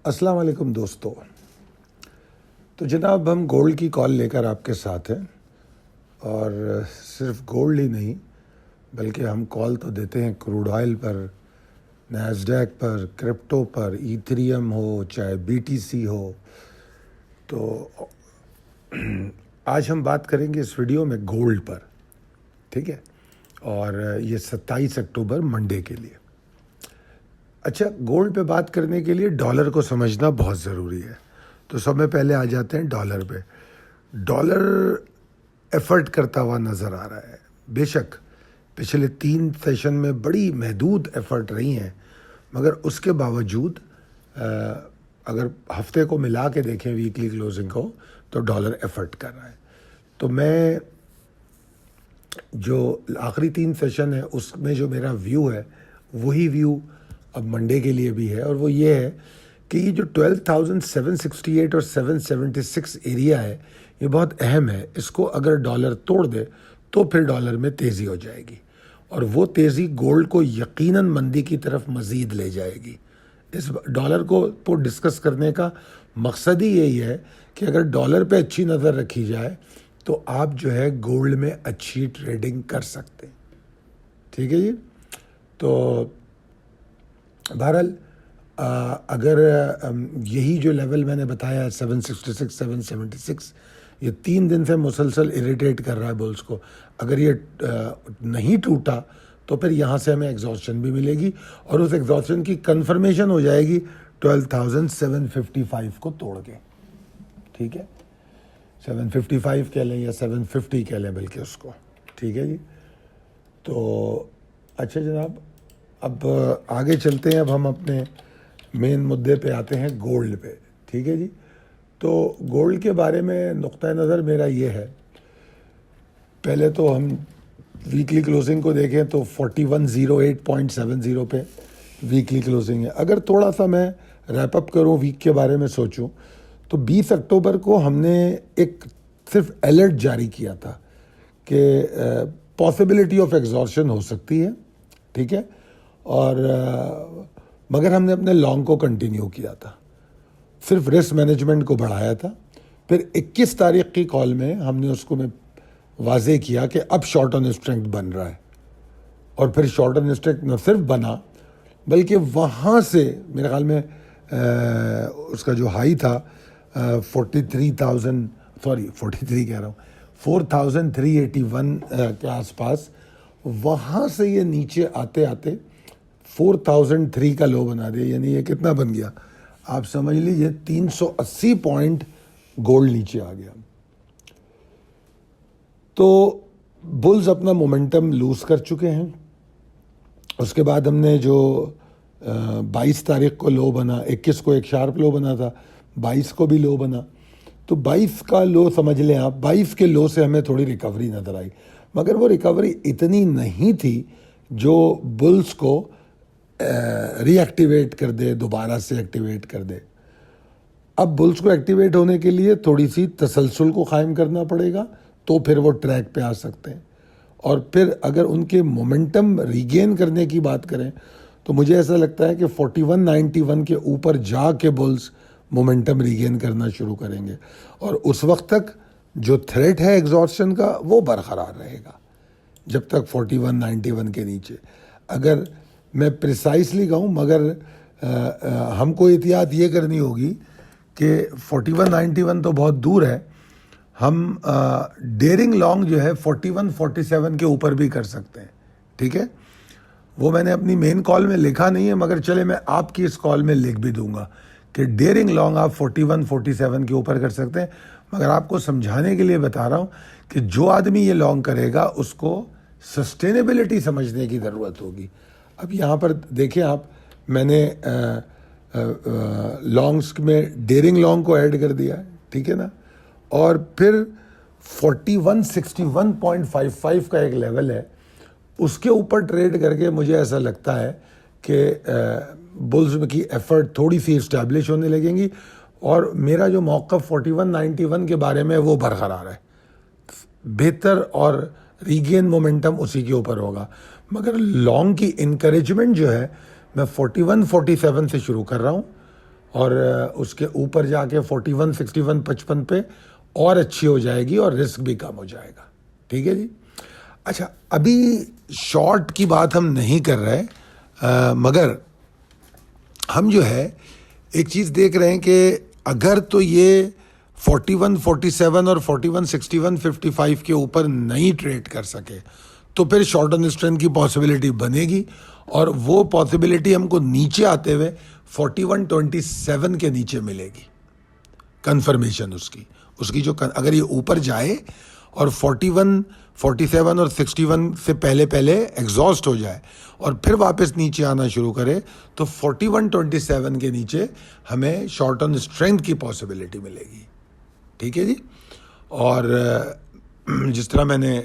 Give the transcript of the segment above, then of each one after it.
अस्सलाम वालेकुम दोस्तों। तो जनाब हम गोल्ड की कॉल लेकर आपके साथ हैं, और सिर्फ गोल्ड ही नहीं बल्कि हम कॉल तो देते हैं क्रूड ऑयल पर, नैस्डैक पर, क्रिप्टो पर, ईथेरियम हो चाहे बीटीसी हो। तो आज हम बात करेंगे इस वीडियो में गोल्ड पर, ठीक है, और ये 27 अक्टूबर मंडे के लिए। अच्छा, गोल्ड पे बात करने के लिए डॉलर को समझना बहुत ज़रूरी है। तो समय पहले आ जाते हैं डॉलर पे। डॉलर एफर्ट करता हुआ नज़र आ रहा है। बेशक पिछले 3 सेशन में बड़ी महदूद एफर्ट रही हैं, मगर उसके बावजूद अगर हफ्ते को मिला के देखें वीकली क्लोजिंग को, तो डॉलर एफर्ट कर रहा है। तो मैं जो आखिरी 3 सेशन है उसमें जो मेरा व्यू है वही व्यू अब मंडे के लिए भी है, और वो ये है कि ये जो 12,768 और 776 एरिया है ये बहुत अहम है। इसको अगर डॉलर तोड़ दे तो फिर डॉलर में तेज़ी हो जाएगी, और वो तेज़ी गोल्ड को यकीनन मंदी की तरफ मज़ीद ले जाएगी। इस डॉलर को डिस्कस करने का मकसद ही यही है कि अगर डॉलर पे अच्छी नज़र रखी जाए तो आप जो है गोल्ड में अच्छी ट्रेडिंग कर सकते हैं, ठीक है जी। तो बहरहाल अगर यही जो लेवल मैंने बताया 766 776 ये 3 दिन से मुसलसल इरिटेट कर रहा है बुल्स को। अगर ये नहीं टूटा तो फिर यहाँ से हमें एग्जॉस्शन भी मिलेगी, और उस एग्जॉस्शन की कंफर्मेशन हो जाएगी 12,755 को तोड़ के, ठीक है। 755 कह लें या 750 कह लें बल्कि उसको, ठीक है जी। तो अच्छा जनाब, अब आगे चलते हैं। अब हम अपने मेन मुद्दे पे आते हैं, गोल्ड पे, ठीक है जी। तो गोल्ड के बारे में नुक्ता नज़र मेरा ये है, पहले तो हम वीकली क्लोजिंग को देखें तो 4108.70 पे वीकली क्लोजिंग है। अगर थोड़ा सा मैं रैप अप करूं, वीक के बारे में सोचूं, तो 20 अक्टूबर को हमने एक सिर्फ अलर्ट जारी किया था कि पॉसिबिलिटी ऑफ एग्जॉर्शन हो सकती है, ठीक है, और मगर हमने अपने लॉन्ग को कंटिन्यू किया था, सिर्फ रिस्क मैनेजमेंट को बढ़ाया था। फिर 21 तारीख की कॉल में हमने उसको में वाज़े किया कि अब शॉर्ट ऑन स्ट्रेंथ बन रहा है, और फिर शॉर्ट ऑन स्ट्रेंथ न सिर्फ बना बल्कि वहाँ से मेरे ख्याल में उसका जो हाई था 4,381 के आसपास, वहाँ से ये नीचे आते आते 4,003 का लो बना दिया। यानी ये कितना बन गया आप समझ लीजिए, 380 पॉइंट गोल्ड नीचे आ गया। तो बुल्स अपना मोमेंटम लूज कर चुके हैं। उसके बाद हमने जो 22 तारीख को लो बना, 21 को एक शार्प लो बना था, 22 को भी लो बना। तो 22 का लो समझ लें आप, 22 के लो से हमें थोड़ी रिकवरी नज़र आई, मगर वो रिकवरी इतनी नहीं थी जो बुल्स को रीएक्टिवेट कर दे, दोबारा से एक्टिवेट कर दे। अब बुल्स को एक्टिवेट होने के लिए थोड़ी सी तसलसल को कायम करना पड़ेगा, तो फिर वो ट्रैक पे आ सकते हैं। और फिर अगर उनके मोमेंटम रीगेन करने की बात करें तो मुझे ऐसा लगता है कि 4191 के ऊपर जा के बुल्स मोमेंटम रीगेन करना शुरू करेंगे, और उस वक्त तक जो थ्रेट है एग्जॉर्शन का वो बरकरार रहेगा जब तक 4191 के नीचे। अगर मैं प्रिसाइसली कहूँ, मगर हमको एहतियात ये करनी होगी कि 4191 तो बहुत दूर है, हम डेयरिंग लॉन्ग जो है 4147 के ऊपर भी कर सकते हैं, ठीक है। वो मैंने अपनी मेन कॉल में लिखा नहीं है, मगर चले मैं आपकी इस कॉल में लिख भी दूंगा कि डेयरिंग लॉन्ग आप 4147 के ऊपर कर सकते हैं। मगर आपको समझाने के लिए बता रहा हूँ कि जो आदमी ये लॉन्ग करेगा उसको सस्टेनेबिलिटी समझने की ज़रूरत होगी। अब यहाँ पर देखें आप, मैंने लॉन्ग्स में डेयरिंग लॉन्ग को ऐड कर दिया, ठीक है ना, और फिर 4161.55 का एक लेवल है, उसके ऊपर ट्रेड करके मुझे ऐसा लगता है कि बुल्स की एफर्ट थोड़ी सी इस्टेब्लिश होने लगेंगी, और मेरा जो मौक़िफ़ 4191 के बारे में वो बरकरार है, बेहतर और रीगेन मोमेंटम उसी के ऊपर होगा। मगर लॉन्ग की इनकरेजमेंट जो है मैं 41-47 से शुरू कर रहा हूँ, اور اس کے اوپر جا کے 41 61 55 پہ اور اچھی ہو جائے گی اور رسک بھی کم ہو جائے گا. ٹھیک ہے جی. اچھا ابھی شارٹ کی بات ہم نہیں کر رہے, مگر ہم جو ہے ایک چیز دیکھ رہے ہیں کہ اگر تو یہ 41 47 اور 41 61 55 کے اوپر نہیں ٹریڈ کر سکے تو پھر شارٹ آن اسٹرینتھ کی پاسبلٹی بنے گی, اور وہ پاسبلٹی ہم کو نیچے آتے ہوئے 41 27 کے نیچے ملے گی. کنفرمیشن اس کی جو اگر یہ اوپر جائے اور 41 47 اور 61 سے پہلے ایگزاسٹ ہو جائے اور پھر واپس نیچے آنا شروع کرے تو 41 27 کے نیچے ہمیں شارٹ آن اسٹرینتھ کی پاسبلٹی ملے گی. ٹھیک ہے جی. اور جس طرح میں نے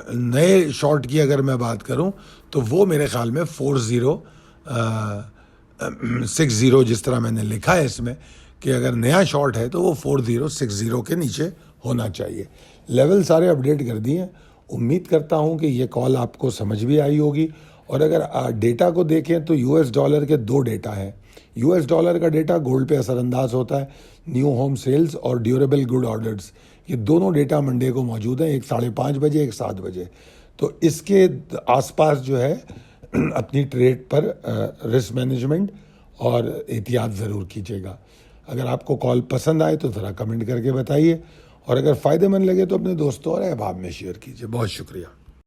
نئے شارٹ کی اگر میں بات کروں تو وہ میرے خیال میں 4060 جس طرح میں نے لکھا ہے اس میں کہ اگر نیا شارٹ ہے تو وہ 4060 کے نیچے ہونا چاہیے. لیول سارے اپڈیٹ کر دیے ہیں. امید کرتا ہوں کہ یہ کال آپ کو سمجھ بھی آئی ہوگی. اور اگر ڈیٹا کو دیکھیں تو یو ایس ڈالر کے 2 ڈیٹا ہیں. یو ایس ڈالر کا ڈیٹا گولڈ پہ اثر انداز ہوتا ہے, نیو ہوم سیلز اور ڈیوریبل گڈ آرڈرز, یہ دونوں ڈیٹا منڈے کو موجود ہیں, ایک 5:30 بجے ایک 7 بجے. تو اس کے آس پاس جو ہے اپنی ٹریڈ پر رسک مینجمنٹ اور احتیاط ضرور کیجیے گا. اگر آپ کو کال پسند آئے تو ذرا کمنٹ کر کے بتائیے, اور اگر فائدہ مند لگے تو اپنے دوستوں اور احباب میں شیئر کیجیے. بہت شکریہ.